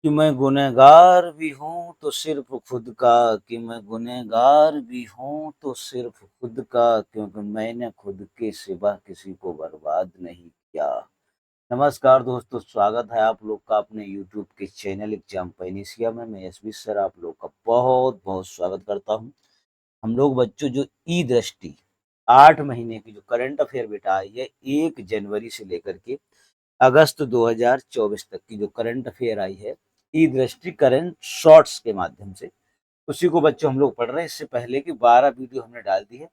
कि मैं गुनहगार भी हूँ तो सिर्फ खुद का, कि मैं गुनहगार भी हूँ तो सिर्फ खुद का, क्योंकि मैंने खुद के सिवा किसी को बर्बाद नहीं किया। नमस्कार दोस्तों, स्वागत है आप लोग का अपने यूट्यूब के चैनल एग्जाम पैनिसिया में। मैं एसबी सर आप लोग का बहुत बहुत स्वागत करता हूँ। हम लोग बच्चों जो ई दृष्टि 8 महीने की जो करंट अफेयर बेटा आई है 1 जनवरी से लेकर के अगस्त 2024 तक की जो करंट अफेयर आई है ई दृष्टि करंट शॉर्ट्स के माध्यम से, उसी को बच्चों हम लोग पढ़ रहे हैं। इससे पहले की 12 वीडियो हमने डाल दी है,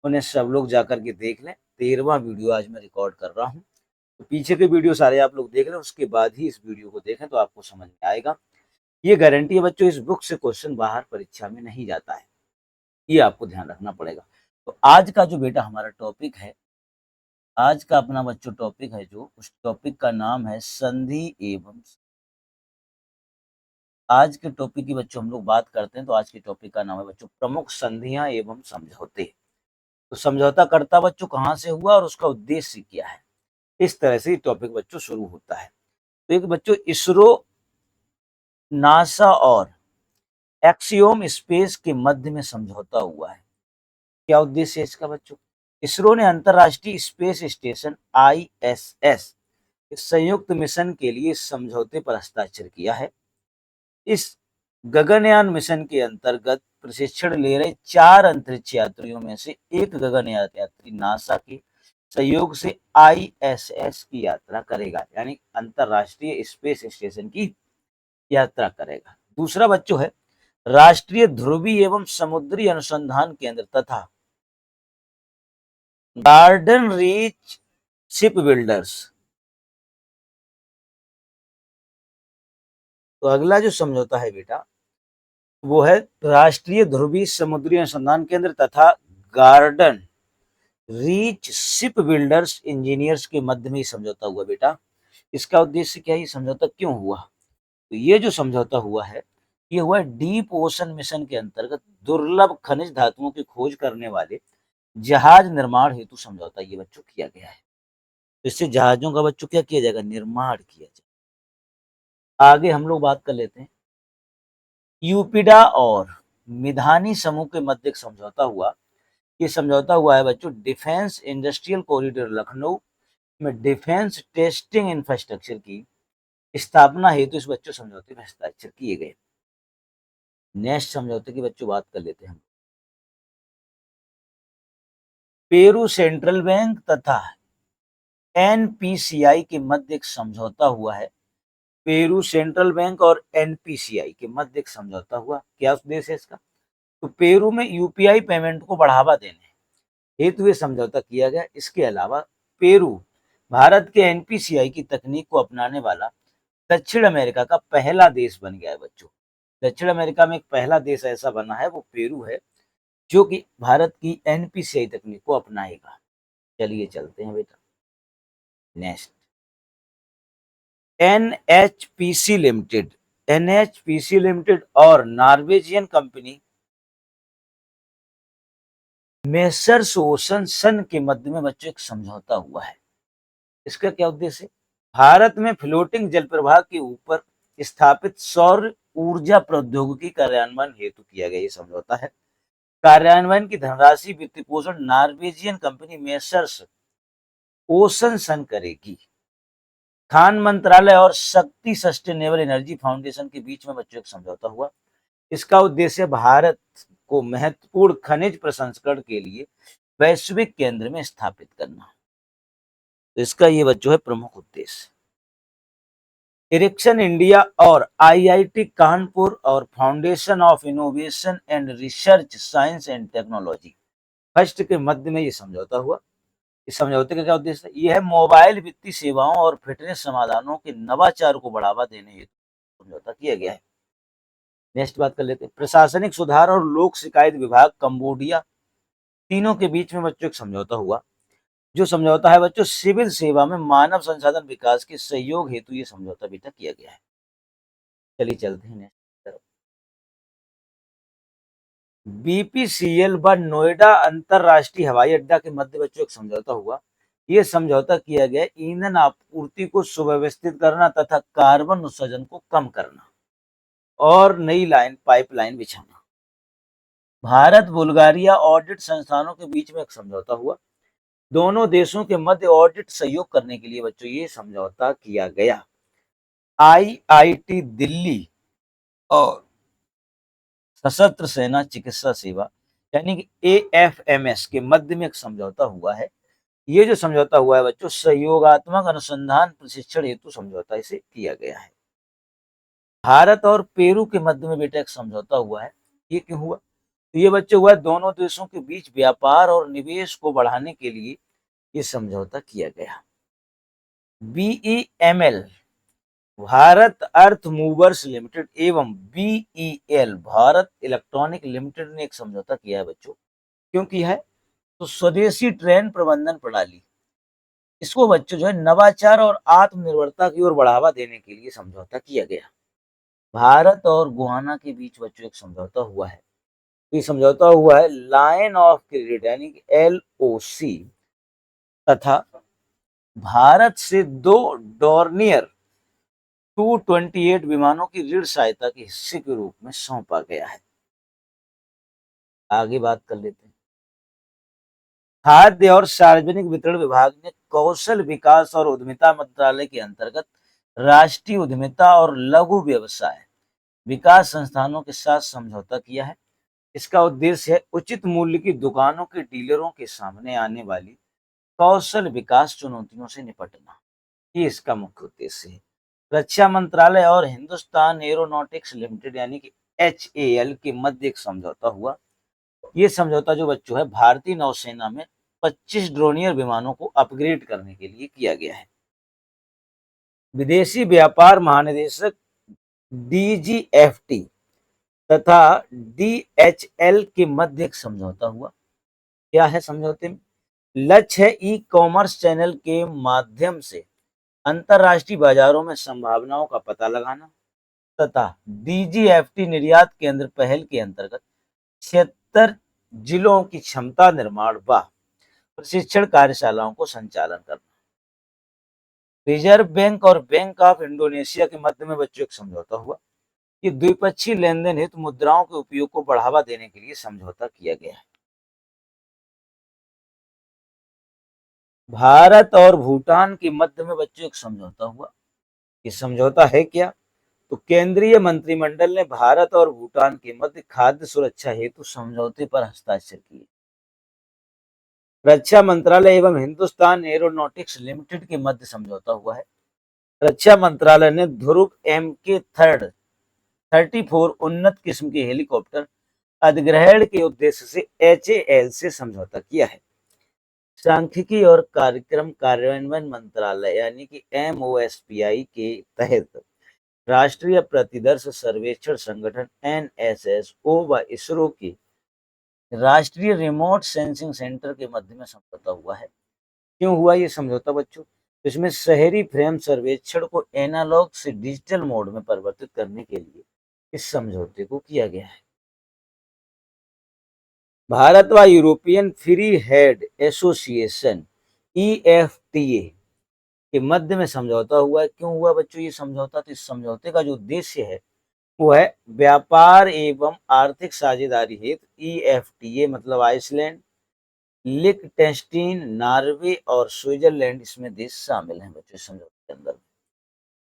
उन्हें सब लोग जाकर के देख लें। 13वां वीडियो आज मैं रिकॉर्ड कर रहा हूँ, तो पीछे के वीडियो सारे आप लोग देख लें, उसके बाद ही इस वीडियो को देखें तो आपको समझ में आएगा। ये गारंटी है बच्चों, इस बुक से क्वेश्चन बाहर परीक्षा में नहीं जाता है, ये आपको ध्यान रखना पड़ेगा। तो आज का जो बेटा हमारा टॉपिक है, आज का अपना बच्चों टॉपिक है, जो उस टॉपिक का नाम है संधि एवं। आज के टॉपिक की बच्चों हम लोग बात करते हैं, तो आज के टॉपिक का नाम है बच्चों प्रमुख संधियां एवं समझौते। तो समझौता कर्ता बच्चों कहाँ से हुआ और उसका उद्देश्य क्या है, इस तरह से टॉपिक बच्चों शुरू होता है। तो एक बच्चों इसरो, नासा और एक्सियोम स्पेस के मध्य में समझौता हुआ है। क्या उद्देश्य है इसका बच्चों? इसरो ने अंतरराष्ट्रीय स्पेस स्टेशन ISS संयुक्त मिशन के लिए इस समझौते पर हस्ताक्षर किया है। इस गगनयान मिशन के अंतर्गत प्रशिक्षण ले रहे 4 अंतरिक्ष यात्रियों में से एक गगनयान यात्री नासा के सहयोग से ISS की यात्रा करेगा, यानी अंतरराष्ट्रीय स्पेस स्टेशन की यात्रा करेगा। दूसरा बच्चों है राष्ट्रीय ध्रुवीय एवं समुद्री अनुसंधान केंद्र तथा गार्डन रीच शिप बिल्डर्स। तो अगला जो समझौता है बेटा, वो है राष्ट्रीय ध्रुवीय समुद्री अनुसंधान केंद्र तथा garden reach ship builders engineers के मध्य में समझौता हुआ बेटा। इसका उद्देश्य क्या है, ये समझौता क्यों हुआ? तो ये जो समझौता हुआ है, ये हुआ डीप ओशन मिशन के अंतर्गत दुर्लभ खनिज धातुओं की खोज करने वाले जहाज निर्माण हेतु समझौता ये बच्चों किया गया है। इससे जहाजों का बच्चों क्या किया जाएगा, निर्माण किया जाएगा। आगे हम लोग बात कर लेते हैं यूपीडा और मिधानी समूह के मध्य एक समझौता हुआ। ये समझौता हुआ है बच्चों डिफेंस इंडस्ट्रियल कॉरिडोर लखनऊ में डिफेंस टेस्टिंग इंफ्रास्ट्रक्चर की स्थापना हेतु इस बच्चों समझौते में हस्ताक्षर किए गए। नेक्स्ट समझौते की बच्चों बात कर लेते हैं। पेरू सेंट्रल बैंक तथा एनपीसीआई के मध्य एक समझौता हुआ है। पेरू सेंट्रल बैंक और एनपीसीआई के मध्य एक समझौता हुआ। क्या उद्देश्य है इसका? तो पेरू में यूपीआई पेमेंट को बढ़ावा देने हेतु ये समझौता किया गया। इसके अलावा पेरू भारत के एनपीसीआई की तकनीक को अपनाने वाला दक्षिण अमेरिका का पहला देश बन गया है बच्चों। दक्षिण अमेरिका में एक पहला देश ऐसा बना है, वो पेरू है, जो कि भारत की एनपीसीआई तकनीक को अपनाएगा। चलिए चलते हैं बेटा next. NHPC limited, NHPC limited और नॉर्वेजियन कंपनी मेसर्स ओशन सन के मध्य में बच्चों एक समझौता हुआ है। इसका क्या उद्देश्य है? भारत में फ्लोटिंग जल प्रवाह के ऊपर स्थापित सौर ऊर्जा प्रौद्योगिकी कार्यान्वयन हेतु किया गया ये समझौता है। कार्यान्वयन की धनराशि वित्त पोषण नॉर्वेजियन कंपनी मेसर्स ओशन सन करेगी। खान मंत्रालय और शक्ति सस्टेनेबल एनर्जी फाउंडेशन के बीच में बच्चों एक समझौता हुआ। इसका उद्देश्य भारत को महत्वपूर्ण खनिज प्रसंस्करण के लिए वैश्विक केंद्र में स्थापित करना। तो इसका ये बच्चों है प्रमुख उद्देश्य। इरिक्शन इंडिया और आईआईटी कानपुर और foundation of innovation and research science and technology first के मध्य में ये समझौता हुआ। इस समझौते का क्या उद्देश्य है? यह है मोबाइल वित्तीय सेवाओं और फिटनेस समाधानों के नवाचार को बढ़ावा देने हेतु समझौता किया गया है। नेक्स्ट बात कर लेते हैं प्रशासनिक सुधार और लोक शिकायत विभाग कंबोडिया, तीनों के बीच में बच्चों एक समझौता हुआ। जो समझौता है बच्चों सिविल सेवा में मानव संसाधन विकास के सहयोग हेतु ये समझौता बेटा किया गया है। चलिए चलते हैं नेक्स्ट तरफ। बीपीसीएल व नोएडा अंतरराष्ट्रीय हवाई अड्डा के मध्य बच्चों एक समझौता हुआ। ये समझौता किया गया ईंधन आपूर्ति को सुव्यवस्थित करना तथा कार्बन उत्सर्जन को कम करना और नई पाइपलाइन बिछाना। भारत बुल्गारिया ऑडिट संस्थानों के बीच में एक समझौता हुआ। दोनों देशों के मध्य ऑडिट सहयोग करने के लिए बच्चों ये समझौता किया गया। आईआईटी दिल्ली और सशस्त्र सेना चिकित्सा सेवा यानी कि एएफएमएस के मध्य में एक समझौता हुआ है। ये जो समझौता हुआ है बच्चों, सहयोगात्मक अनुसंधान प्रशिक्षण हेतु समझौता इसे किया गया है। भारत और पेरू के मध्य में बेटा एक समझौता हुआ है। ये क्यों हुआ? तो ये बच्चे हुआ दोनों देशों के बीच व्यापार और निवेश को बढ़ाने के लिए ये समझौता किया गया। बीईएमएल भारत अर्थ मूवर्स लिमिटेड एवं बीईएल भारत इलेक्ट्रॉनिक लिमिटेड ने एक समझौता किया है बच्चों। क्यों किया है? तो स्वदेशी ट्रेन प्रबंधन प्रणाली, इसको बच्चों जो है नवाचार और आत्मनिर्भरता की ओर बढ़ावा देने के लिए समझौता किया गया। भारत और गुयाना के बीच बच्चों एक समझौता हुआ है। ये समझौता हुआ है लाइन ऑफ क्रेडिट यानी कि एलओसी तथा भारत से 2 डॉर्नियर 228 विमानों की ऋण सहायता के हिस्से के रूप में सौंपा गया है। आगे बात कर लेते हैं। खाद्य और सार्वजनिक वितरण विभाग ने कौशल विकास और उद्यमिता मंत्रालय के अंतर्गत राष्ट्रीय उद्यमिता और लघु व्यवसाय विकास संस्थानों के साथ समझौता किया है। इसका उद्देश्य है उचित मूल्य की दुकानों के डीलरों के सामने आने वाली कौशल विकास चुनौतियों से निपटना। ये इसका मुख्य उद्देश्य है। रक्षा मंत्रालय और हिंदुस्तान एरोनॉटिक्स लिमिटेड यानी कि एचएएल के मध्य एक समझौता हुआ। ये समझौता जो बच्चों है भारतीय नौसेना में 25 ड्रोनियर विमानों को अपग्रेड करने के लिए किया गया है। विदेशी व्यापार महानिदेशक डीजीएफटी तथा डीएचएल के मध्य एक समझौता हुआ। क्या है समझौते में? लक्ष्य है ई कॉमर्स चैनल के माध्यम से अंतरराष्ट्रीय बाजारों में संभावनाओं का पता लगाना तथा डीजीएफटी निर्यात केंद्र पहल के अंतर्गत 76 जिलों की क्षमता निर्माण व प्रशिक्षण कार्यशालाओं को संचालन करना। रिजर्व बैंक और बैंक ऑफ इंडोनेशिया के मध्य में बच्चों एक समझौता हुआ। ये द्विपक्षीय लेनदेन हेतु मुद्राओं के उपयोग को बढ़ावा देने के लिए समझौता किया गया है। भारत और भूटान के मध्य में बच्चों एक समझौता हुआ। ये समझौता है क्या? तो केंद्रीय मंत्रिमंडल ने भारत और भूटान के मध्य खाद्य सुरक्षा हेतु समझौते पर हस्ताक्षर किए। रक्षा मंत्रालय एवं हिंदुस्तान एरोनॉटिक्स लिमिटेड के मध्य समझौता हुआ है। रक्षा मंत्रालय ने ध्रुव MK34 उन्नत किस्म के हेलीकॉप्टर अधिग्रहण के उद्देश्य से एचएएल से समझौता किया है। सांख्यिकी और कार्यक्रम कार्यान्वयन मंत्रालय यानी कि MOSPI के तहत राष्ट्रीय प्रतिदर्श सर्वेक्षण संगठन NSSO व इसरो की राष्ट्रीय रिमोट सेंसिंग सेंटर के मध्य में समझौता हुआ है। क्यों हुआ ये समझौता बच्चों? इसमें शहरी फ्रेम सर्वेक्षण को एनालॉग से डिजिटल मोड में परिवर्तित करने के लिए इस समझौते को किया गया है। भारत व European free head association EFTA के मध्य में समझौता हुआ है। क्यों हुआ बच्चों ये समझौता? तो इस समझौते का जो उद्देश्य है वो है व्यापार एवं आर्थिक साझेदारी हेतु EFTA मतलब आइसलैंड, लिechtenstein, नॉर्वे और स्विट्जरलैंड इसमें देश शामिल हैं बच्चों इस समझौते के अंदर।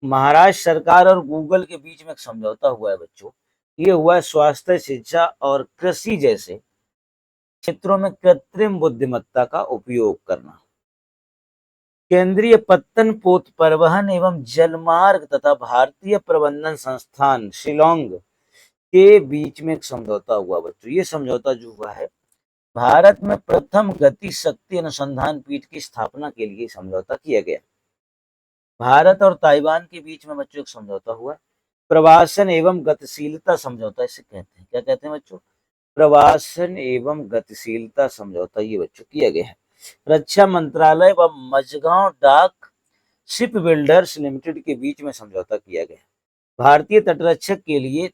महाराष्ट्र सरकार और गूगल के बीच में एक समझौता हुआ है बच्चों। ये हुआ है स्वास्थ्य, शिक्षा और कृषि जैसे क्षेत्रों में कृत्रिम बुद्धिमत्ता का उपयोग करना। केंद्रीय पत्तन पोत परिवहन एवं जलमार्ग तथा भारतीय प्रबंधन संस्थान शिलोंग के बीच में एक समझौता हुआ बच्चों। ये समझौता जो हुआ है भारत में प्रथम गति शक्ति अनुसंधान पीठ की स्थापना के लिए समझौता किया गया। भारत और ताइवान के बीच में बच्चों एक समझौता हुआ। प्रवासन एवं गतिशीलता समझौता इसे कहते हैं। क्या कहते हैं बच्चों? प्रवासन एवं गतिशीलता समझौता ये बच्चों किया गया है। रक्षा मंत्रालय व मझगांव डाक शिप बिल्डर्स लिमिटेड के बीच में समझौता किया गया। भारतीय तटरक्षक के लिए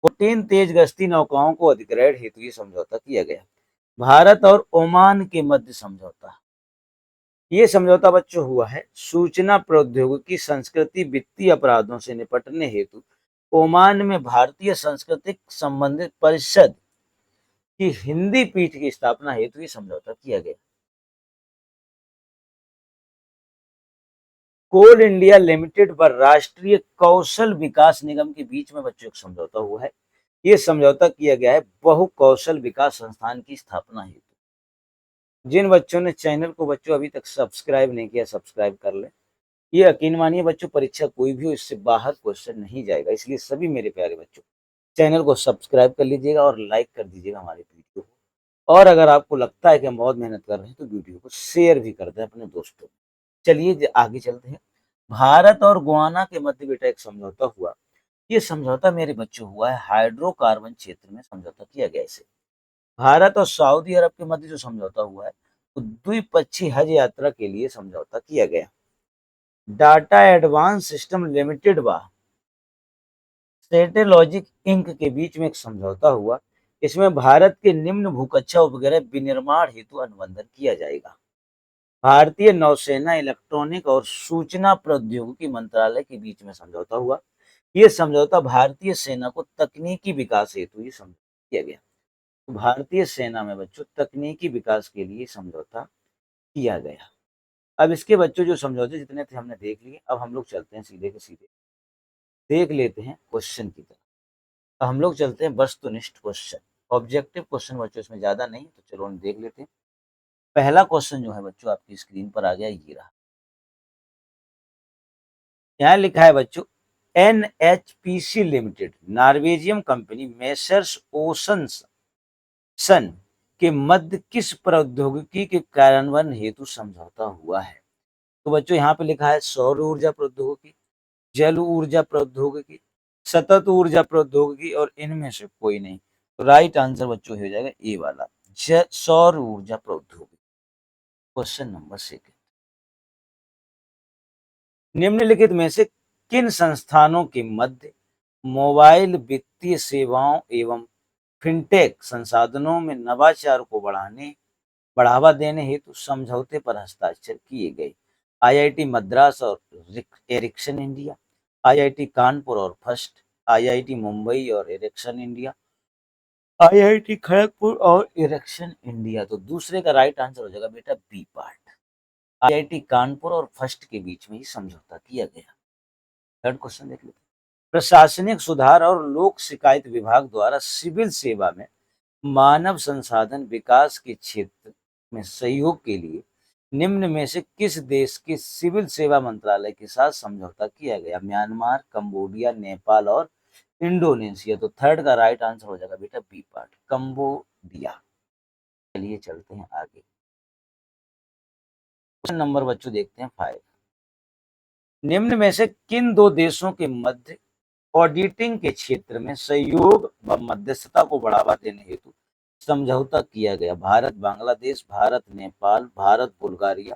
14 तेज गश्ती नौकाओं को अधिग्रहण हेतु ये समझौता किया गया। भारत और ओमान के मध्य समझौता। ये समझौता बच्चों हुआ है सूचना प्रौद्योगिकी संस्कृति वित्तीय अपराधों से निपटने हेतु ओमान में भारतीय सांस्कृतिक संबंधित परिषद की हिंदी पीठ की स्थापना हेतु ये समझौता किया गया। कोल इंडिया लिमिटेड व राष्ट्रीय कौशल विकास निगम के बीच में बच्चों एक समझौता हुआ है। ये समझौता किया गया है बहु कौशल विकास संस्थान की स्थापना हेतु। जिन बच्चों ने चैनल को बच्चों अभी तक सब्सक्राइब नहीं किया, सब्सक्राइब कर ले। ये यकीन मानिए बच्चों, परीक्षा कोई भी हो इससे बाहर क्वेश्चन नहीं जाएगा, इसलिए सभी मेरे प्यारे बच्चों चैनल को सब्सक्राइब कर लीजिएगा और लाइक कर दीजिएगा हमारे वीडियो को। और अगर आपको लगता है कि हम बहुत मेहनत कर रहे हैं तो वीडियो को शेयर भी कर दें अपने दोस्तों को। चलिए आगे चलते हैं। भारत और गुआना के मध्य बेटा एक समझौता हुआ। ये समझौता मेरे बच्चों हुआ है हाइड्रोकार्बन क्षेत्र में समझौता किया गया। इसे भारत और सऊदी अरब के मध्य जो समझौता हुआ है तो द्विपक्षीय हज यात्रा के लिए समझौता किया गया। डाटा एडवांस सिस्टम लिमिटेड व सेटेलॉजिक इंक के बीच में एक समझौता हुआ। इसमें भारत के निम्न भूकक्षा उपग्रह विनिर्माण हेतु अनुबंधन किया जाएगा। भारतीय नौसेना इलेक्ट्रॉनिक और सूचना प्रौद्योगिकी मंत्रालय के बीच में समझौता हुआ। ये समझौता भारतीय सेना को तकनीकी विकास हेतु ये समझौता किया गया। तो भारतीय सेना में बच्चों तकनीकी विकास के लिए समझौता किया गया। अब इसके बच्चों जो समझौते जितने थे हमने देख लिए। अब हम लोग चलते हैं सीधे के सीधे देख लेते हैं क्वेश्चन की तरफ। तो हम लोग चलते हैं वस्तुनिष्ठ क्वेश्चन, ऑब्जेक्टिव क्वेश्चन बच्चों इसमें ज्यादा नहीं, तो चलो हम देख लेते हैं। पहला क्वेश्चन जो है बच्चों आपकी स्क्रीन पर आ गया, ये रहा। यहाँ लिखा है बच्चों, NHPC limited Norwegian company Messrs Oceans Sun के मध्य किस प्रौद्योगिकी के कार्यान्वयन हेतु समझौता हुआ है? तो बच्चों यहाँ पे लिखा है सौर ऊर्जा प्रौद्योगिकी, जल ऊर्जा प्रौद्योगिकी, सतत ऊर्जा प्रौद्योगिकी और इनमें से कोई नहीं। तो राइट आंसर बच्चों हो जाएगा ए वाला, सौर ऊर्जा प्रौद्योगिकी। क्वेश्चन नंबर 2, निम्नलिखित में से किन संस्थानों के मध्य मोबाइल वित्तीय सेवाओं एवं फिनटेक संसाधनों में नवाचार को बढ़ावा देने हेतु समझौते पर हस्ताक्षर किए गए? आईआईटी मद्रास और एरिक्सन इंडिया, आईआईटी कानपुर और फर्स्ट, आईआईटी मुंबई और एरिक्सन इंडिया, आईआईटी खड़गपुर और एरिक्सन इंडिया। तो दूसरे का राइट आंसर हो जाएगा बेटा बी पार्ट, आईआईटी कानपुर और फर्स्ट के बीच में ही समझौता किया गया। थर्ड क्वेश्चन देख लेते हैं। प्रशासनिक सुधार और लोक शिकायत विभाग द्वारा सिविल सेवा में मानव संसाधन विकास के क्षेत्र में सहयोग के लिए निम्न में से किस देश के सिविल सेवा मंत्रालय के साथ समझौता किया गया? म्यांमार, कंबोडिया, नेपाल और इंडोनेशिया। तो थर्ड का राइट आंसर हो जाएगा बेटा बी पार्ट, कंबोडिया। चलिए चलते हैं आगे। क्वेश्चन नंबर बच्चों देखते हैं 5, निम्न में से किन दो देशों के मध्य ऑडिटिंग के क्षेत्र में सहयोग व मध्यस्थता को बढ़ावा देने हेतु समझौता किया गया? भारत बांग्लादेश, भारत नेपाल, भारत बुल्गारिया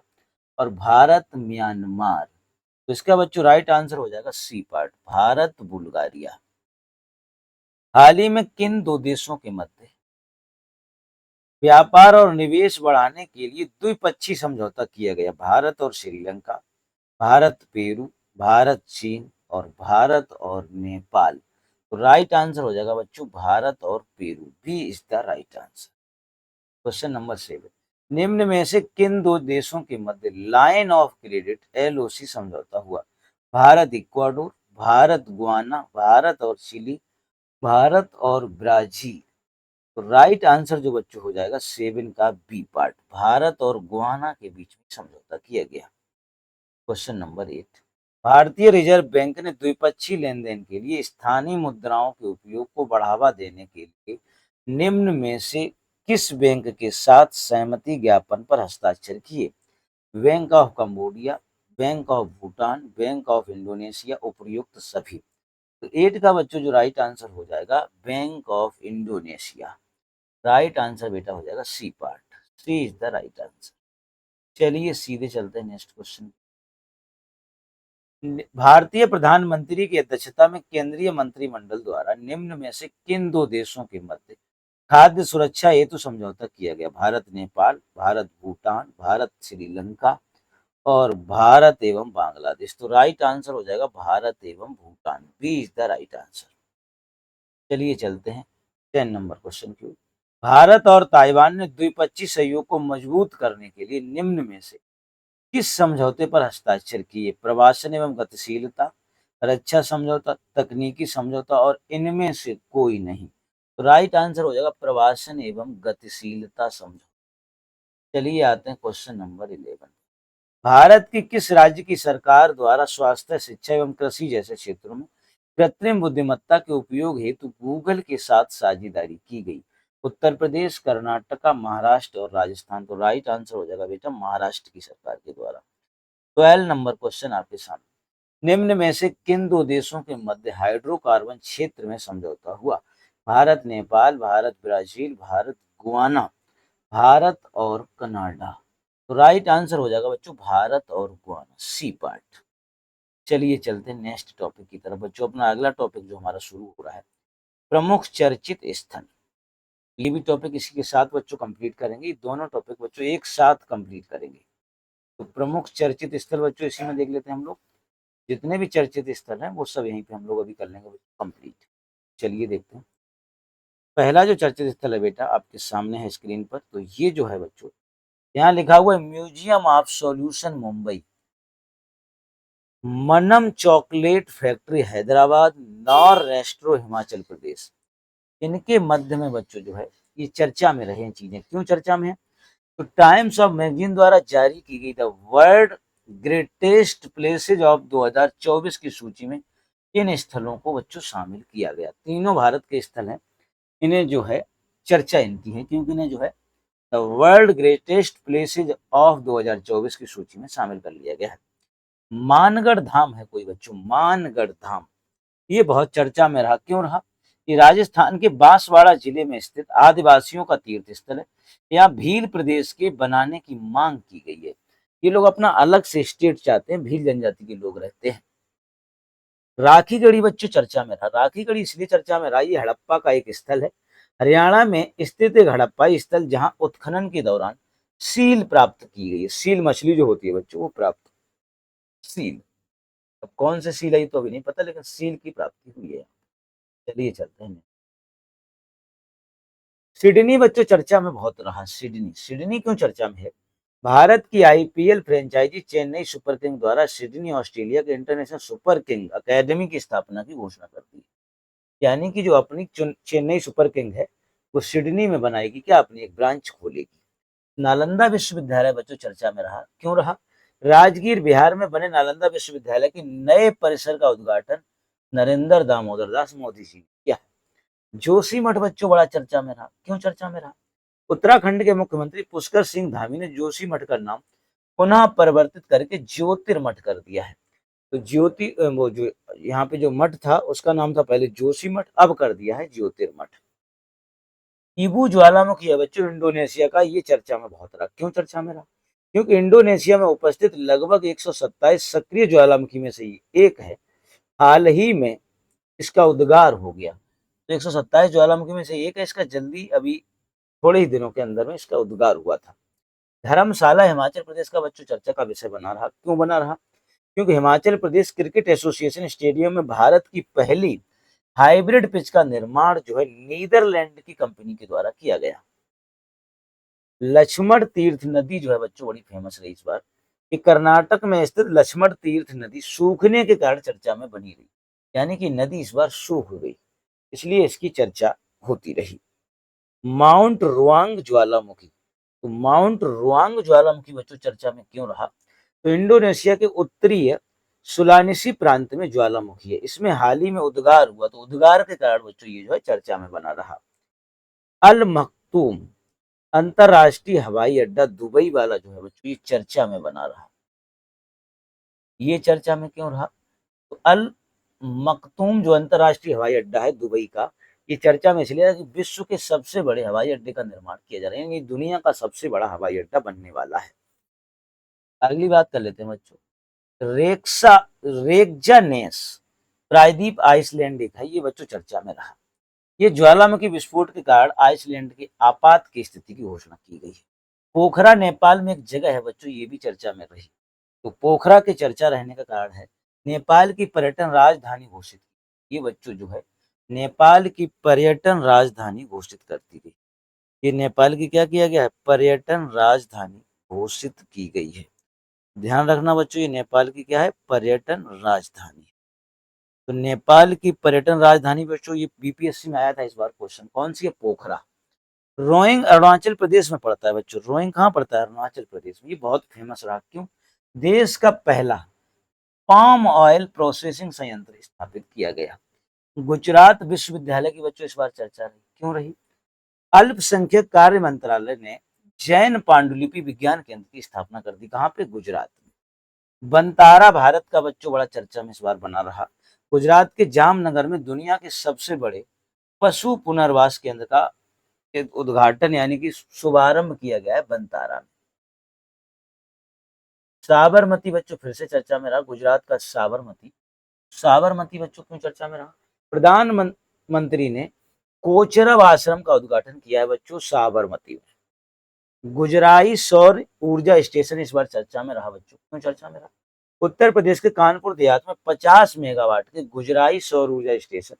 और भारत म्यांमार। तो इसका बच्चों राइट आंसर हो जाएगा सी पार्ट, भारत बुल्गारिया। हाल ही में किन दो देशों के मध्य व्यापार और निवेश बढ़ाने के लिए द्विपक्षीय समझौता किया गया? भारत और श्रीलंका, भारत पेरू, भारत चीन और भारत और नेपाल। तो राइट आंसर हो जाएगा बच्चों भारत और Peru, B is the right answer. Question number 7, निम्न में से किन दो देशों के मध्य लाइन ऑफ क्रेडिट LOC समझौता हुआ? भारत इक्वाडोर, भारत गुआना, भारत और चिली, भारत और ब्राजील। तो राइट आंसर जो बच्चों हो जाएगा 7 का बी पार्ट, भारत और गुआना के बीच में समझौता किया गया। क्वेश्चन नंबर 8, भारतीय रिजर्व बैंक ने द्विपक्षीय लेनदेन के लिए स्थानीय मुद्राओं के उपयोग को बढ़ावा देने के लिए निम्न में से किस बैंक के साथ सहमति ज्ञापन पर हस्ताक्षर किए? Bank of Cambodia, bank of Bhutan, bank of Indonesia, उपयुक्त सभी। तो 8 का बच्चों जो राइट आंसर हो जाएगा bank of Indonesia. Right answer बेटा हो जाएगा C part, C is the right answer. चलिए सीधे चलते हैं नेक्स्ट क्वेश्चन। भारतीय प्रधानमंत्री की अध्यक्षता में केंद्रीय मंत्रिमंडल द्वारा निम्न में से किन दो देशों के मध्य खाद्य सुरक्षा हेतु समझौता किया गया? भारत नेपाल, भारत भूटान, भारत श्रीलंका, और भारत एवं बांग्लादेश। तो राइट आंसर हो जाएगा भारत एवं Bhutan, B is the right answer. चलिए चलते हैं 10 नंबर क्वेश्चन की ओर। भारत और ताइवान ने द्विपक्षीय सहयोग को मजबूत करने के लिए निम्न में से किस समझौते पर हस्ताक्षर किए? प्रवासन एवं गतिशीलता, रक्षा समझौता, तकनीकी समझौता और इनमें से कोई नहीं। तो राइट आंसर हो जाएगा प्रवासन एवं गतिशीलता समझौता। चलिए आते हैं क्वेश्चन नंबर 11। भारत की किस राज्य की सरकार द्वारा स्वास्थ्य, शिक्षा एवं कृषि जैसे क्षेत्रों में कृत्रिम बुद्धिमत्ता के उपयोग हेतु गूगल के साथ साझेदारी की गई? उत्तर प्रदेश, कर्नाटका, महाराष्ट्र और राजस्थान। तो राइट आंसर हो जाएगा बेटा महाराष्ट्र की सरकार के द्वारा। 12 नंबर क्वेश्चन आपके सामने। निम्न में से किन दो देशों के मध्य हाइड्रोकार्बन क्षेत्र में समझौता हुआ? भारत नेपाल, भारत ब्राजील, भारत गुआना, भारत और कनाडा। तो राइट आंसर हो जाएगा बच्चों भारत और गुआना, सी पार्ट। चलिए चलते हैं नेक्स्ट टॉपिक की तरफ बच्चों। अपना अगला टॉपिक जो हमारा शुरू हो रहा है, प्रमुख चर्चित स्थल। ये भी टॉपिक इसी के साथ बच्चों कंप्लीट करेंगे। दोनों टॉपिक बच्चों एक साथ कंप्लीट करेंगे। तो प्रमुख चर्चित स्थल बच्चों इसी में देख लेते हैं हम लोग। जितने भी चर्चित स्थल हैं वो सब यहीं पे हम लोग अभी कर लेंगे कंप्लीट। चलिए देखते हैं। पहला जो चर्चित स्थल है बेटा आपके सामने है स्क्रीन पर। तो ये जो है बच्चों, यहाँ लिखा हुआ है museum of solution Mumbai, Manam chocolate factory Hyderabad, नॉर रेस्ट्रो हिमाचल प्रदेश। इनके मध्य में बच्चों जो है ये चर्चा में रहे चीजें। क्यों चर्चा में है? तो टाइम्स ऑफ मैगजीन द्वारा जारी की गई the world greatest places of 2024 की सूची में इन स्थलों को बच्चों शामिल किया गया। तीनों भारत के स्थल हैं, इन्हें जो है चर्चा इनकी है क्योंकि इन्हें जो है the world greatest places of 2024 की सूची में शामिल कर लिया गया है। मानगढ़ धाम है कोई बच्चों, मानगढ़ धाम, ये बहुत चर्चा में रहा। क्यों रहा? ये राजस्थान के बांसवाड़ा जिले में स्थित आदिवासियों का तीर्थ स्थल है। यहाँ भील प्रदेश के बनाने की मांग की गई है। ये लोग अपना अलग से स्टेट चाहते हैं, भील जनजाति के लोग रहते हैं। राखीगढ़ी बच्चों चर्चा में रहा। राखीगढ़ी इसलिए चर्चा में रहा, ये हड़प्पा का एक स्थल है। हरियाणा में स्थित एक हड़प्पाई स्थल जहां उत्खनन के दौरान सील प्राप्त की गई है। सील मछली जो होती है बच्चों वो प्राप्त, सील, अब कौन से सील है तो अभी नहीं पता, लेकिन सील की प्राप्ति हुई है। चलिए चलते हैं। सिडनी बच्चों चर्चा में बहुत रहा। सिडनी, सिडनी क्यों चर्चा में है? भारत की IPL franchise Chennai super king द्वारा सिडनी ऑस्ट्रेलिया के इंटरनेशनल सुपर किंग अकेडमी की स्थापना की घोषणा कर दी। यानी कि जो अपनी चेन्नई सुपर किंग है वो सिडनी में बनाएगी, क्या अपनी एक ब्रांच खोलेगी। नालंदा विश्वविद्यालय बच्चों चर्चा में रहा। क्यों रहा? राजगीर बिहार में बने नालंदा विश्वविद्यालय के नए परिसर का उद्घाटन नरेंद्र दामोदर दास मोदी जी ने किया। जोशीमठ बच्चों बड़ा चर्चा में रहा। क्यों चर्चा में रहा? उत्तराखंड के मुख्यमंत्री पुष्कर सिंह धामी ने जोशीमठ का नाम पुनः परिवर्तित करके ज्योतिर्मठ कर दिया है। तो ज्योति वो जो यहाँ पे जो मठ था उसका नाम था पहले जोशीमठ, अब कर दिया है ज्योतिर्मठ। इबू ज्वालामुखी है बच्चों इंडोनेशिया का, ये चर्चा में बहुत रहा। क्यों चर्चा में रहा? क्योंकि इंडोनेशिया में उपस्थित लगभग 127 सक्रिय ज्वालामुखी में से एक है। हाल ही में इसका उद्गार हो गया। तो 127 ज्वालामुखी में से एक है, इसका जल्दी अभी थोड़े ही दिनों के अंदर में इसका उद्गार हुआ था। धर्मशाला हिमाचल प्रदेश का बच्चों चर्चा का विषय बना रहा। क्यों बना रहा? क्योंकि Himachal Pradesh cricket association stadium में भारत की पहली हाइब्रिड पिच का निर्माण जो है नीदरलैंड की कंपनी के द्वारा किया गया। लक्ष्मण तीर्थ नदी जो है बच्चों बड़ी फेमस रही इस बार। कि कर्नाटक में स्थित लक्ष्मण तीर्थ नदी सूखने के कारण चर्चा में बनी रही। यानी कि नदी इस बार सूख गई, इसलिए इसकी चर्चा होती रही। माउंट रुआंग ज्वालामुखी, तो माउंट रुआंग ज्वालामुखी बच्चों चर्चा में क्यों रहा? तो इंडोनेशिया के उत्तरीय सुलानिसी प्रांत में ज्वालामुखी है। इसमें हाल ही में उद्गार हुआ, तो उद्गार के कारण बच्चों ये जो है चर्चा में बना रहा। अल मखतूम अंतरराष्ट्रीय हवाई अड्डा दुबई वाला जो है बच्चों ये चर्चा में बना रहा। ये चर्चा में क्यों रहा? तो अल मखतूम जो अंतरराष्ट्रीय हवाई अड्डा है दुबई का, ये चर्चा में इसलिए कि विश्व के सबसे बड़े हवाई अड्डे का निर्माण किया जा रहा है, यानी दुनिया का सबसे बड़ा हवाई अड्डा बनने वाला है। अगली बात कर लेते हैं बच्चों। रेक्सा रेक्जानेस प्रायद्वीप आइसलैंड एक है, ये बच्चों चर्चा में रहा। ये ज्वालामुखी विस्फोट के कारण आइसलैंड की आपात की स्थिति की घोषणा की गई है। पोखरा नेपाल में एक जगह है बच्चों, ये भी चर्चा में रही। तो पोखरा की चर्चा रहने का कारण है नेपाल की पर्यटन राजधानी घोषित की। ये बच्चों जो है नेपाल की पर्यटन राजधानी घोषित करती गई। ये नेपाल की क्या किया गया है? पर्यटन राजधानी घोषित की गई है। ध्यान रखना बच्चों, ये नेपाल की क्या है? पर्यटन राजधानी। तो नेपाल की पर्यटन राजधानी बच्चों, ये बीपीएससी में आया था इस बार क्वेश्चन। कौन सी है? पोखरा। रोइंग अरुणाचल प्रदेश में पड़ता है बच्चों। रोइंग कहाँ पड़ता है? अरुणाचल प्रदेश में। ये बहुत फेमस रहा। क्यों? देश का पहला पाम ऑयल प्रोसेसिंग संयंत्र स्थापित किया गया। गुजरात विश्वविद्यालय की बच्चों इस बार चर्चा रही। क्यों रही? अल्पसंख्यक कार्य मंत्रालय ने जैन पांडुलिपि विज्ञान केंद्र की स्थापना कर दी। कहां पे? गुजरात में। बंतारा भारत का बच्चों बड़ा चर्चा में इस बार बना रहा। गुजरात के जामनगर में दुनिया के सबसे बड़े पशु पुनर्वास केंद्र का उद्घाटन यानी कि शुभारंभ किया गया है बंतारा में। साबरमती बच्चों फिर से चर्चा में रहा। गुजरात का साबरमती। साबरमती बच्चों क्यों चर्चा में रहा? प्रधानमंत्री ने कोचरब आश्रम का उद्घाटन किया है बच्चों साबरमती में। गुजराई सौर ऊर्जा स्टेशन इस बार चर्चा में रहा बच्चों। क्यों चर्चा में रहा? उत्तर प्रदेश के कानपुर देहात में 50 मेगावाट के गुजराई सौर ऊर्जा स्टेशन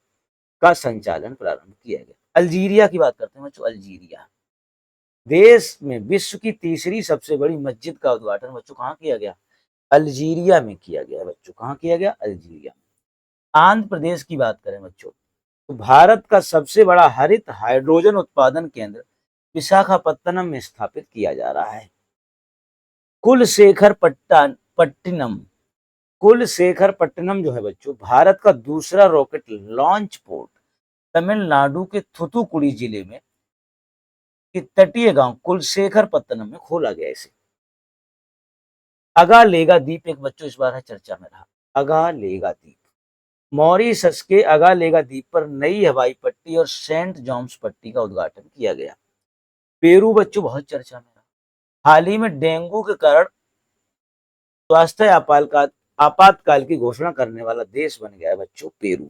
का संचालन प्रारंभ किया गया। अल्जीरिया की बात करते हैं बच्चों। अल्जीरिया देश में विश्व की तीसरी सबसे बड़ी मस्जिद का उद्घाटन बच्चों कहाँ किया गया? अल्जीरिया में किया गया बच्चों। कहाँ किया गया? अल्जीरिया में। आंध्र प्रदेश की बात करें बच्चों, तो भारत का सबसे बड़ा हरित हाइड्रोजन उत्पादन केंद्र विशाखापत्तनम में स्थापित किया जा रहा है। कुलशेखरपट्टनम कुलशेखरपट्टनम जो है बच्चों, भारत का दूसरा रॉकेट लॉन्च पोर्ट तमिलनाडु के थुथुकुडी जिले में तटीय गांव कुलशेखरपत्तनम में खोला गया। इसे अगालेगा द्वीप एक बच्चों इस बार है चर्चा में रहा। अगालेगा द्वीप मॉरिशस के अगालेगा द्वीप पर नई हवाई पट्टी और सेंट जॉन्स पट्टी का उद्घाटन किया गया। पेरू बच्चों बहुत चर्चा में रहा। हाल ही में डेंगू के कारण स्वास्थ्य आपातकाल की घोषणा करने वाला देश बन गया है बच्चों पेरू।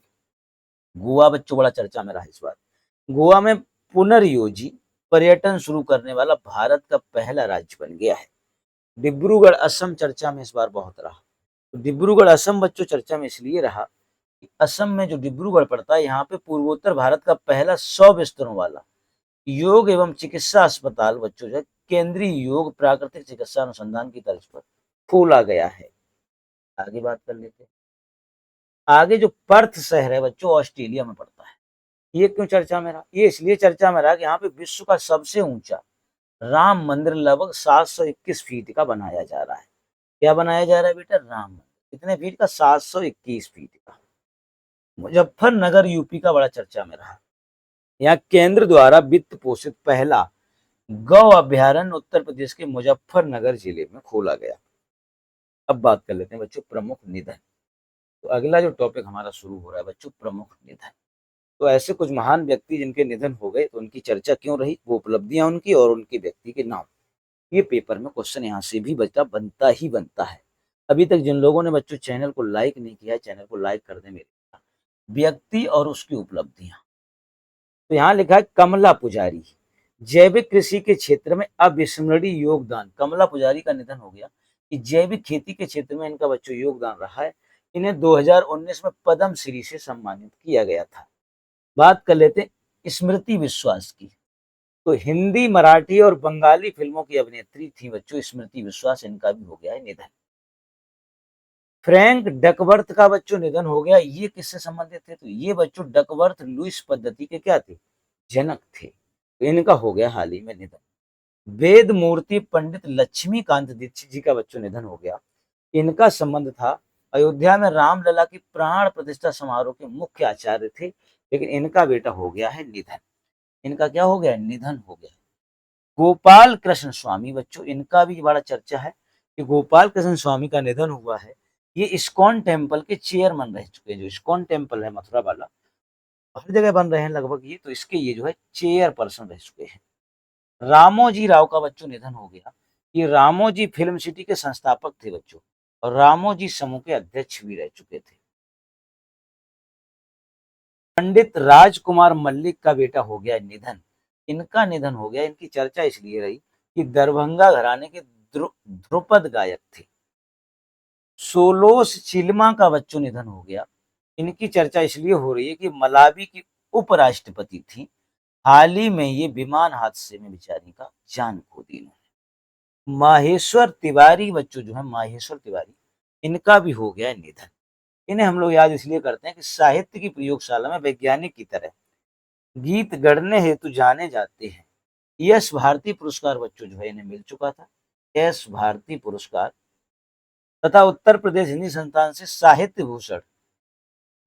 गोवा बच्चों बड़ा चर्चा में रहा इस बार। गोवा में पुनर्योजी पर्यटन शुरू करने वाला भारत का पहला राज्य बन गया है। डिब्रूगढ़ असम चर्चा में इस बार बहुत रहा। तो डिब्रूगढ़ असम बच्चों चर्चा में इसलिए रहा कि असम में जो डिब्रूगढ़ पड़ता है, यहाँ पे पूर्वोत्तर भारत का पहला 100 बिस्तरों वाला योग एवं चिकित्सा अस्पताल बच्चों जो है केंद्रीय योग प्राकृतिक चिकित्सा अनुसंधान की तर्ज पर खोला गया है। आगे बात कर लेते हैं। आगे जो पर्थ शहर है बच्चों, ऑस्ट्रेलिया में पड़ता है। ये क्यों चर्चा में रहा? ये इसलिए चर्चा में रहा कि यहाँ पे विश्व का सबसे ऊंचा राम मंदिर लगभग 721 फीट का बनाया जा रहा है। क्या बनाया जा रहा है बेटा? राम मंदिर। कितने फीट का? 721 फीट का। मुजफ्फरनगर यूपी का बड़ा चर्चा में रहा। यहाँ केंद्र द्वारा वित्त पोषित पहला गौ अभ्यारण्य उत्तर प्रदेश के मुजफ्फरनगर जिले में खोला गया। अब बात कर लेते हैं बच्चों प्रमुख निधन। तो अगला जो टॉपिक हमारा शुरू हो रहा है बच्चों, प्रमुख निधन। तो ऐसे कुछ महान व्यक्ति जिनके निधन हो गए, तो उनकी चर्चा क्यों रही, वो उपलब्धियां उनकी और उनके व्यक्ति के नाम। ये पेपर में क्वेश्चन यहाँ से भी बच्चा बनता ही बनता है। अभी तक जिन लोगों ने बच्चों चैनल को लाइक नहीं किया है, चैनल को लाइक कर दें। मेरे व्यक्ति और उसकी उपलब्धियां, तो यहाँ लिखा है कमला पुजारी, जैविक कृषि के क्षेत्र में अविस्मरणीय योगदान। कमला पुजारी का निधन हो गया। कि जैविक खेती के क्षेत्र में इनका बच्चों योगदान रहा है। इन्हें 2019 में पद्म श्री से सम्मानित किया गया था। बात कर लेते हैं स्मृति विश्वास की। तो हिंदी, मराठी और बंगाली फिल्मों की अभिनेत्री थी बच्चों स्मृति विश्वास। इनका भी हो गया है निधन। फ्रैंक डकवर्थ का बच्चों निधन हो गया। ये किससे संबंधित थे? तो ये बच्चों डकवर्थ लुईस पद्धति के क्या थे? जनक थे। तो इनका हो गया हाल ही में निधन। वेद मूर्ति पंडित लक्ष्मीकांत दीक्षित जी का बच्चों निधन हो गया। इनका संबंध था अयोध्या में रामलला की प्राण प्रतिष्ठा समारोह के मुख्य आचार्य थे, लेकिन इनका बेटा हो गया है निधन। इनका क्या हो गया? निधन हो गया। गोपाल कृष्ण स्वामी बच्चों, इनका भी बड़ा चर्चा है कि गोपाल कृष्ण स्वामी का निधन हुआ है। ये इस्कॉन टेम्पल के चेयरमैन रह चुके हैं। जो इस्कॉन टेम्पल है मथुरा वाला, हर जगह बन रहे हैं लगभग ये, तो इसके ये जो है चेयर पर्सन रह चुके हैं। रामोजी राव का बच्चों निधन हो गया। ये रामोजी फिल्म सिटी के संस्थापक थे बच्चों, और रामोजी समूह के अध्यक्ष भी रह चुके थे। पंडित राजकुमार मल्लिक का बेटा हो गया निधन। इनका निधन हो गया। इनकी चर्चा इसलिए रही कि दरभंगा घराने के ध्रुपद गायक थे। सोलोस चिल्मा का बच्चों निधन हो गया। इनकी चर्चा इसलिए हो रही है कि मलावी की उपराष्ट्रपति थी। हाल ही में ये विमान हादसे में बेचारी का जान खो दी इन्होंने। माहेश्वर तिवारी बच्चों जो है, माहेश्वर तिवारी, इनका भी हो गया निधन। इन्हें हम लोग याद इसलिए करते हैं कि साहित्य की प्रयोगशाला में वैज्ञानिक की तरह गीत गढ़ने हेतु जाने जाते हैं। यश भारती पुरस्कार बच्चों जो है इन्हें मिल चुका था, यश भारती पुरस्कार, तथा उत्तर प्रदेश हिंदी संस्थान से साहित्य भूषण,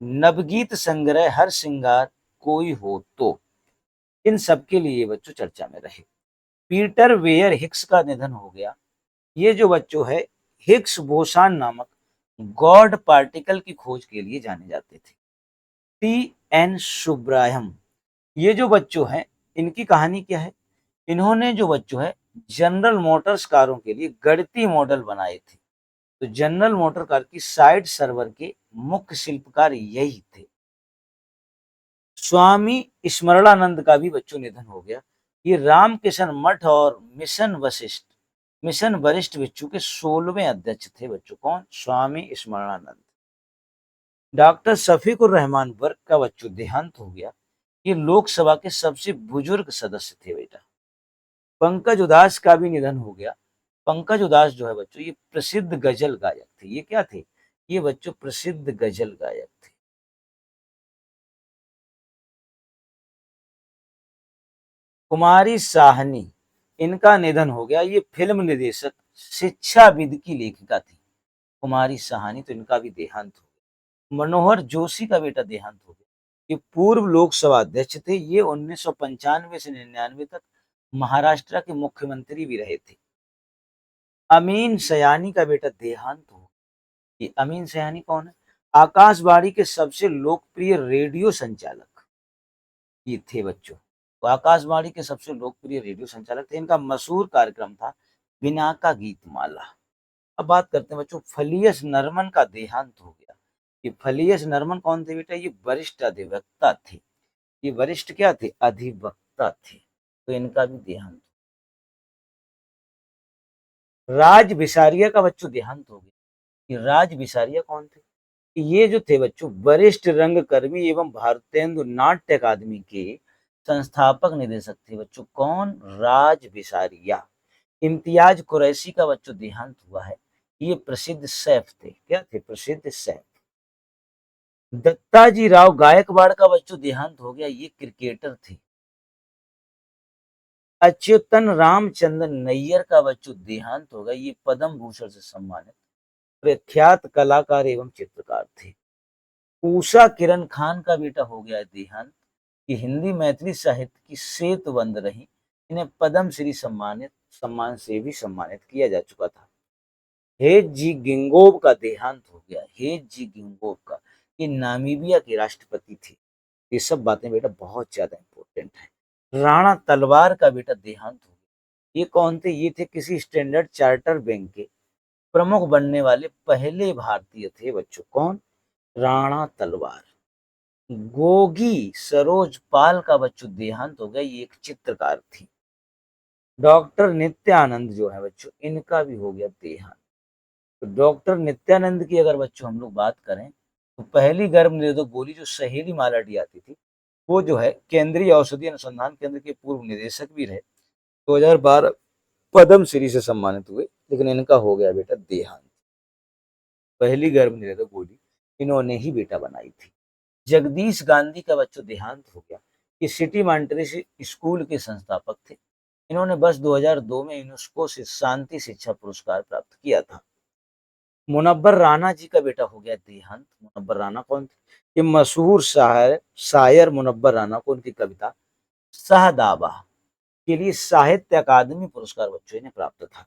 नवगीत संग्रह हर श्रृंगार कोई हो तो, इन सब के लिए बच्चों चर्चा में रहे। पीटर वेयर हिक्स का निधन हो गया। ये जो बच्चों है हिग्स बोसान नामक गॉड पार्टिकल की खोज के लिए जाने जाते थे। टी एन सुब्रायम, ये जो बच्चों हैं इनकी कहानी क्या है? इन्होंने जो बच्चों है जनरल मोटर्स कारों के लिए गणितीय मॉडल बनाए थे। तो जनरल मोटर कार की साइड सर्वर के मुख्य शिल्पकार यही थे। स्वामी स्मरणानंद का भी बच्चों निधन हो गया। ये रामकिशन मठ और मिशन वरिष्ठ बिच्छू के 16वें अध्यक्ष थे बच्चों। कौन? स्वामी स्मरणानंद। डॉक्टर शफीकुर रहमान वर्क का बच्चों देहांत हो गया। ये लोकसभा के सबसे बुजुर्ग सदस्य थे बेटा। पंकज उदास का भी निधन हो गया। पंकज उदास जो है बच्चों ये प्रसिद्ध गजल गायक थे। ये क्या थे? ये बच्चों प्रसिद्ध गजल गायक थे। कुमारी साहनी, इनका निधन हो गया। ये फिल्म निर्देशक, शिक्षाविद की लेखिका थी कुमारी साहनी, तो इनका भी देहांत हो गया। मनोहर जोशी का बेटा देहांत हो गया। ये पूर्व लोकसभा अध्यक्ष थे। ये 1995 से 99 तक महाराष्ट्र के मुख्यमंत्री भी रहे थे। अमीन सयानी का बेटा देहांत हो गया। ये अमीन सयानी कौन है? आकाशवाणी के सबसे लोकप्रिय रेडियो संचालक ये थे बच्चों। तो आकाशवाणी के सबसे लोकप्रिय रेडियो संचालक थे। इनका मशहूर कार्यक्रम था बिना का गीतमाला। अब बात करते हैं बच्चों, फलियस नरमन का देहांत हो गया। ये फलियस नरमन कौन थे बेटा? ये वरिष्ठ अधिवक्ता थे। ये वरिष्ठ क्या थे? अधिवक्ता थे। तो इनका भी देहांत। राज बिसारिया का बच्चों देहांत हो गया। ये राज बिसारिया कौन थे? ये जो थे बच्चों वरिष्ठ रंगकर्मी एवं भारतेंदु नाट्य अकादमी के संस्थापक निदेशक थे बच्चों। कौन? राज बिसारिया। इम्तियाज कुरैशी का बच्चों देहांत हुआ है। ये प्रसिद्ध सैफ थे। क्या थे? प्रसिद्ध सैफ। दत्ताजी राव गायकवाड़ का बच्चों देहांत हो गया। ये क्रिकेटर थे। अच्युतन रामचंद्र नैयर का बच्चों देहांत हो गया। ये पद्म भूषण से सम्मानित प्रख्यात कलाकार एवं चित्रकार थे। उषा किरण खान का बेटा हो गया देहांत। ये हिंदी मैथिली साहित्य की सेतुबंद रही। इन्हें पद्म श्री सम्मान से भी सम्मानित किया जा चुका था। हेज जी गिंगोब का देहांत हो गया। हेज जी गिंगोब का, ये नामीबिया के राष्ट्रपति थे। ये सब बातें बेटा बहुत ज्यादा इंपॉर्टेंट है। राणा तलवार का बेटा देहांत हो गया। ये कौन थे? ये थे किसी स्टैंडर्ड चार्टर बैंक के प्रमुख बनने वाले पहले भारतीय थे बच्चों। कौन? राणा तलवार। गोगी सरोज पाल का बच्चों देहांत हो गया। ये एक चित्रकार थी। डॉक्टर नित्यानंद जो है बच्चों इनका भी हो गया देहांत। तो डॉक्टर नित्यानंद की अगर बच्चों हम लोग बात करें तो पहली गर्भ निरोधक गोली जो सहेली मालाडी आती थी, वो जो है केंद्रीय औषधि अनुसंधान केंद्र के पूर्व निदेशक भी रहे। 2012 पद्म श्री से सम्मानित हुए, लेकिन इनका हो गया बेटा देहांत। पहली गर्भ निरोधक गोली इन्होंने ही बेटा बनाई थी। जगदीश गांधी का बच्चों देहांत हो गया। ये सिटी मॉन्टेसरी स्कूल के संस्थापक थे। इन्होंने बस 2002 में यूनेस्को से शांति शिक्षा पुरस्कार प्राप्त किया था। मुनव्वर राणा जी का बेटा हो गया देहांत। मुनव्वर राणा कौन थे? ये मशहूर शायर मुनव्वर राणा को उनकी कविता सहदाबा के लिए साहित्य अकादमी पुरस्कार बच्चों ने प्राप्त था।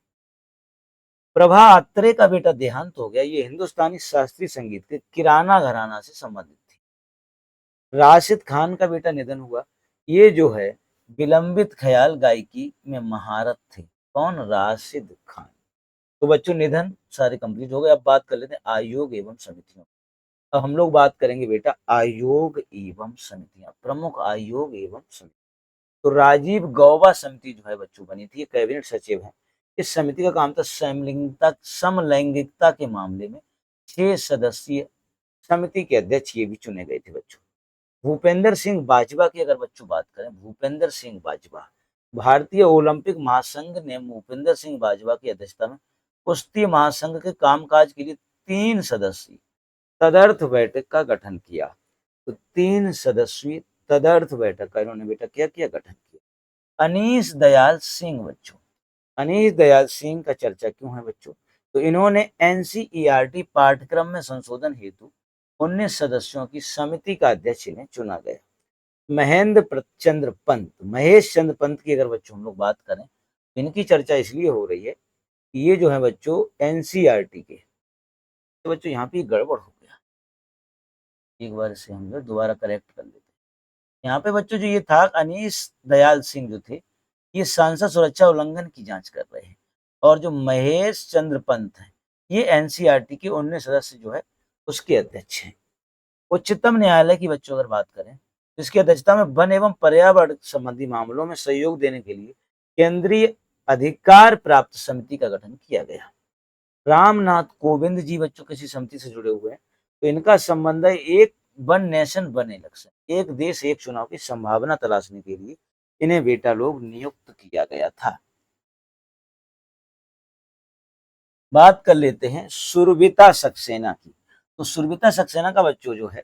प्रभा अत्रे का बेटा देहांत हो गया। ये हिंदुस्तानी शास्त्रीय संगीत के किराना घराना से संबंधित थी। राशिद खान का बेटा निधन हुआ। ये जो है विलंबित ख्याल गायकी में महारत थे। कौन? राशिद खान। तो बच्चों निधन सारे कंप्लीट हो गए। अब बात कर लेते हैं आयोग एवं समितियों। अब हम लोग बात करेंगे बेटा आयोग एवं समितियां, प्रमुख आयोग एवं समिति। तो राजीव गौबा समिति जो है बच्चों बनी थी, ये कैबिनेट सचिव है। इस समिति का काम था समलैंगिकता के मामले में 6 सदस्यीय समिति के अध्यक्ष ये भी चुने गए थे बच्चों। भूपेंद्र सिंह बाजवा की अगर बच्चों बात करें, भूपेंद्र सिंह बाजवा, भारतीय ओलंपिक महासंघ ने भूपेंद्र सिंह बाजवा की अध्यक्षता में कुश्ती महासंघ के कामकाज के लिए 3 सदस्यीय तदर्थ बैठक का गठन किया। तो 3 सदस्यीय तदर्थ बैठक का इन्होंने बेटा क्या किया, गठन किया। अनीश दयाल सिंह बच्चों, अनीश दयाल सिंह का चर्चा क्यों है बच्चों? तो इन्होंने एनसीईआरटी पाठ्यक्रम में संशोधन हेतु 19 सदस्यों की समिति का अध्यक्ष इन्हें चुना गया। महेंद्र चंद्र पंत, महेश चंद्र पंत की अगर बच्चों हम लोग बात करें, इनकी चर्चा इसलिए हो रही है कि ये जो है बच्चों एनसीईआरटी के, तो बच्चों यहाँ पे गड़बड़ हो गया, एक बार इसे हम लोग दोबारा करेक्ट कर लेते हैं। यहाँ पे बच्चों जो ये था, अनीश दयाल सिंह जो थे, ये सांसद सुरक्षा उल्लंघन की जांच कर रहे हैं, और जो महेश चंद्र पंत है, ये एनसीईआरटी के 19 सदस्य जो है उसके अध्यक्ष हैं। उच्चतम न्यायालय की बच्चों अगर बात करें, तो इसकी अध्यक्षता में वन एवं पर्यावरण संबंधी मामलों में सहयोग देने के लिए केंद्रीय अधिकार प्राप्त समिति का गठन किया गया। रामनाथ कोविंद जी बच्चों किसी समिति से जुड़े हुए हैं, तो इनका संबंध है एक वन नेशन वन इलेक्शन, एक देश एक चुनाव की संभावना तलाशने के लिए इन्हें बेटा लोग नियुक्त किया गया था। बात कर लेते हैं सुरभिता सक्सेना की। तो सुरभिता सक्सेना का बच्चों जो है,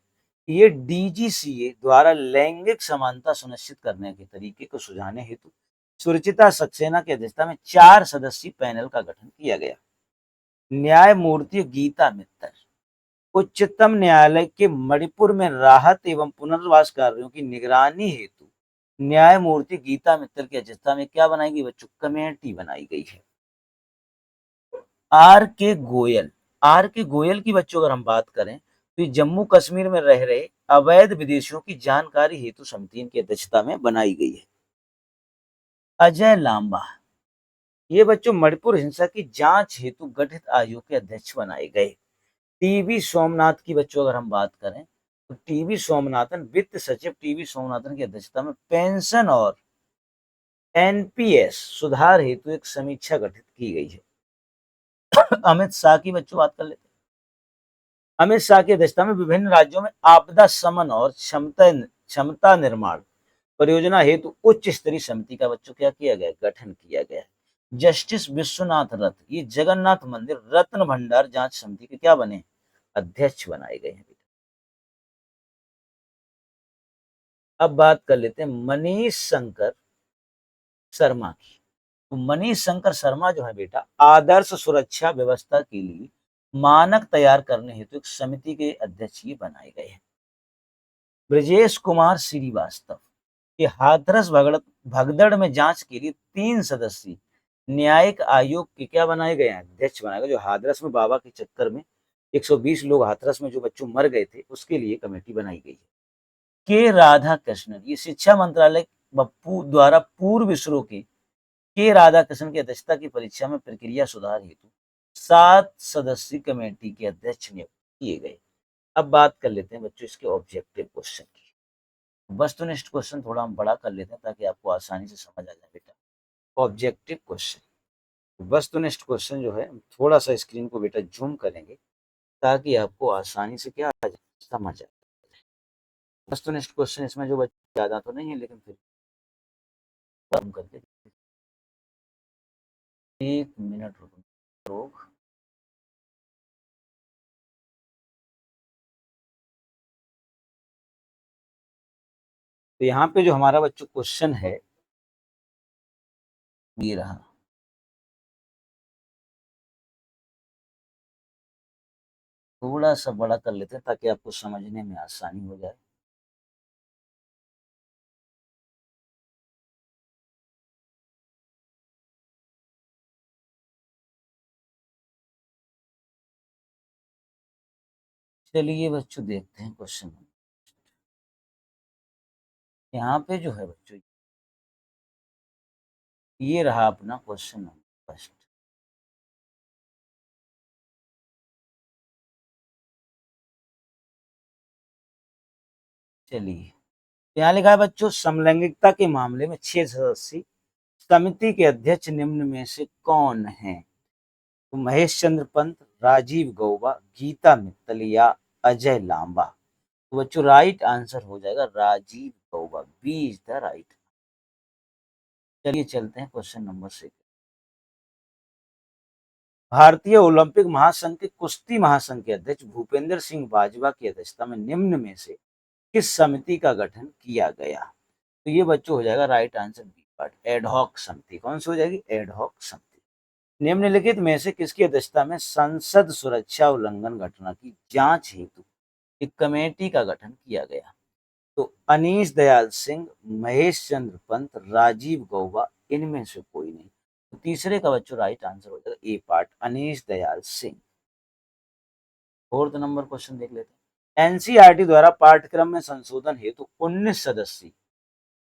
ये डीजीसीए द्वारा लैंगिक समानता सुनिश्चित करने के तरीके को सुझाने हेतु सुरचिता सक्सेना की अध्यक्षता में 4 सदस्यीय पैनल का गठन किया गया। न्यायमूर्ति गीता मित्तल, उच्चतम न्यायालय के मणिपुर में राहत एवं पुनर्वास कार्यों की निगरानी हेतु न्यायमूर्ति गीता मित्तल की अध्यक्षता में क्या बनाई गई बच्चों, कमेटी बनाई गई है। आर के गोयल, आर के गोयल की बच्चों अगर हम बात करें, तो जम्मू कश्मीर में रह रहे अवैध विदेशियों की जानकारी हेतु समिति की अध्यक्षता में बनाई गई है। अजय लांबा, ये बच्चों मणिपुर हिंसा की जांच हेतु गठित आयोग के अध्यक्ष बनाए गए। टीवी सोमनाथ की बच्चों अगर हम बात करें, तो टीवी सोमनाथन, वित्त सचिव टीवी सोमनाथन की अध्यक्षता में पेंशन और एनपीएस सुधार हेतु एक समीक्षा गठित की गई है। अमित शाह की बच्चों बात कर लेते हैं। अमित शाह की अध्यक्षता में विभिन्न राज्यों में आपदा शमन और क्षमता निर्माण परियोजना हेतु उच्च स्तरीय समिति का बच्चों क्या किया गया, गठन किया गया। जस्टिस विश्वनाथ रथ, ये जगन्नाथ मंदिर रत्न भंडार जांच समिति के क्या बने, अध्यक्ष बनाए गए हैं। अब बात कर लेते हैं मनीष शंकर शर्मा की। तो मनीष शंकर शर्मा जो है बेटा, आदर्श सुरक्षा व्यवस्था के लिए मानक तैयार करने हेतु एक समिति के अध्यक्ष ये बनाए गए हैं। ब्रजेश कुमार श्रीवास्तव, ये हाथरस भगदड़ में जांच के लिए 3 सदस्यीय न्यायिक आयोग के क्या बनाए गए हैं, अध्यक्ष बनाए गए। जो हाथरस में बाबा के चक्कर में 120 लोग हाथरस में जो बच्चों मर गए थे, उसके लिए कमेटी बनाई गई है। के राधा कृष्णन, ये शिक्षा मंत्रालय बप्पू द्वारा पूर्व इसरो के राधाकृष्णन की अध्यक्षता की परीक्षा में प्रक्रिया सुधार हेतु 7 सदस्यीय कमेटी के अध्यक्ष नियुक्त किए गए। अब बात कर लेते हैं बच्चों इसके ऑब्जेक्टिव क्वेश्चन की। वस्तुनिष्ठ क्वेश्चन थोड़ा हम बड़ा कर लेते हैं ताकि आपको आसानी से समझ आ जाए बेटा। ऑब्जेक्टिव क्वेश्चन, वस्तुनिष्ठ क्वेश्चन जो है, थोड़ा सा स्क्रीन को बेटा जूम करेंगे ताकि आपको आसानी से क्या आ जाए, समझ आए। वस्तुनिष्ठ क्वेश्चन इसमें जो बच्चे ज्यादा तो नहीं है, लेकिन फिर कम करके 1 मिनट रुको। तो यहाँ पे जो हमारा बच्चों क्वेश्चन है ये रहा। थोड़ा सा बड़ा कर लेते हैं ताकि आपको समझने में आसानी हो जाए। चलिए बच्चों देखते हैं क्वेश्चन। यहाँ पे जो है बच्चों, ये रहा अपना क्वेश्चन नंबर फर्स्ट। चलिए, यहाँ लिखा है बच्चों, समलैंगिकता के मामले में 6 सदस्यीय समिति के अध्यक्ष निम्न में से कौन है? तो महेश चंद्र पंत, राजीव गौबा, गीता मित्तल या अजय लांबा। तो बच्चों राइट आंसर हो जाएगा Rajiv Gauba, B is the right. चलिए चलते हैं क्वेश्चन नंबर 6। भारतीय ओलंपिक महासंघ के कुश्ती महासंघ के अध्यक्ष भूपेंद्र सिंह बाजवा की अध्यक्षता में निम्न में से किस समिति का गठन किया गया? तो ये बच्चों हो जाएगा right answer B part, ad hoc समिति। कौन सी हो जाएगी? एडहॉक समिति। निम्नलिखित में से किसकी अध्यक्षता में संसद सुरक्षा उल्लंघन घटना की जांच हेतु एक कमेटी का गठन किया गया? तो अनीश दयाल सिंह, महेश चंद्र पंत, राजीव गौबा, इनमें से कोई नहीं। तो तीसरे का बच्चों राइट आंसर हो जाएगा A part, Anish Dayal Singh. Fourth number question देख लेते हैं। एनसीईआरटी द्वारा पाठ्यक्रम में संशोधन हेतु 19 सदस्यीय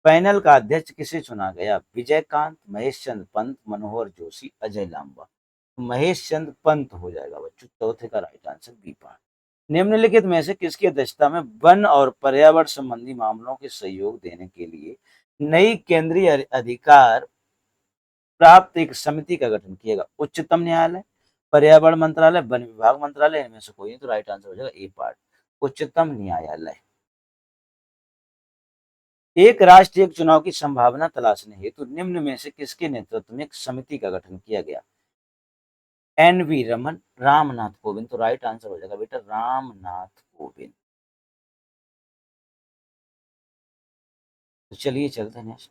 पैनल का अध्यक्ष किसे चुना गया? विजयकांत, महेश चंद्र पंत, मनोहर जोशी, अजय लांबा। महेश चंद्र पंत हो जाएगा बच्चों, चौथे का राइट आंसर बी पार्ट। निम्नलिखित में से किसकी अध्यक्षता में वन और पर्यावरण संबंधी मामलों के सहयोग देने के लिए नई केंद्रीय अधिकार प्राप्त एक समिति का गठन किया गया? उच्चतम न्यायालय, पर्यावरण मंत्रालय, वन विभाग मंत्रालय, इनमें से कोई नहीं। तो राइट आंसर हो जाएगा ए पार्ट, उच्चतम न्यायालय। एक राष्ट्र एक चुनाव की संभावना तलाशने हेतु निम्न में से किसके नेतृत्व में एक समिति का गठन किया गया? एन.वी. रमन, रामनाथ कोविंद। तो राइट आंसर हो जाएगा बेटा रामनाथ कोविंद। तो चलिए चलते हैं नेक्स्ट।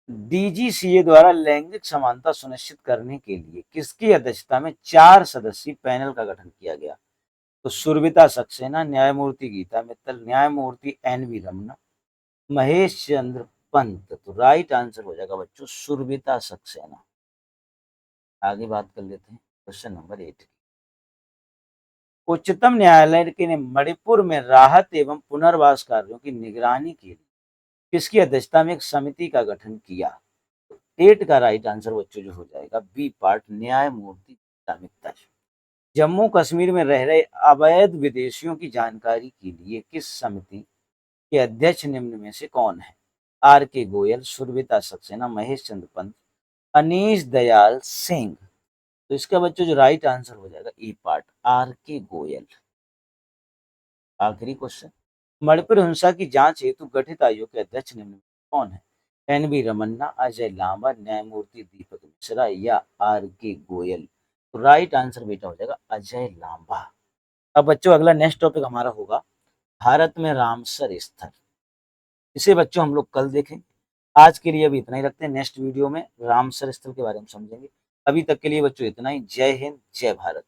डीजीसीए द्वारा लैंगिक समानता सुनिश्चित करने के लिए किसकी अध्यक्षता में 4 सदस्यीय पैनल का गठन किया गया? तो सुरभिता सक्सेना, न्यायमूर्ति गीता मित्तल, न्यायमूर्ति एन.वी. रमना, महेश चंद्र पंत। तो राइट आंसर हो जाएगा बच्चों सुरभिता सक्सेना। आगे बात कर लेते हैं क्वेश्चन नंबर 8 की। उच्चतम न्यायालय के ने मणिपुर में राहत एवं पुनर्वास कार्यों की निगरानी के लिए किसकी अध्यक्षता में एक समिति का गठन किया? 8 का राइट आंसर बच्चों जो हो जाएगा बी पार्ट, न्यायमूर्ति गीता मित्तल। जम्मू कश्मीर में रह रहे अवैध विदेशियों की जानकारी के लिए किस समिति के अध्यक्ष निम्न में से कौन है? आर के गोयल, सुरभिता सक्सेना, महेश चंद्र पंत, अनीश दयाल सिंह। तो इसका बच्चों जो राइट आंसर हो जाएगा ई पार्ट, आर के गोयल। आखिरी क्वेश्चन, मणिपुर हिंसा की जांच हेतु गठित आयोग के अध्यक्ष निम्न में कौन है? एन.वी. रमन्ना, अजय लांबा, न्यायमूर्ति दीपक मिश्रा या आर के गोयल। तो राइट आंसर बेटा हो जाएगा अजय लांबा। अब बच्चों अगला नेक्स्ट टॉपिक हमारा होगा भारत में रामसर स्थल। इसे बच्चों हम लोग कल देखें। आज के लिए अभी इतना ही रखते हैं, नेक्स्ट वीडियो में रामसर स्थल के बारे में समझेंगे। अभी तक के लिए बच्चों इतना ही। जय हिंद, जय भारत।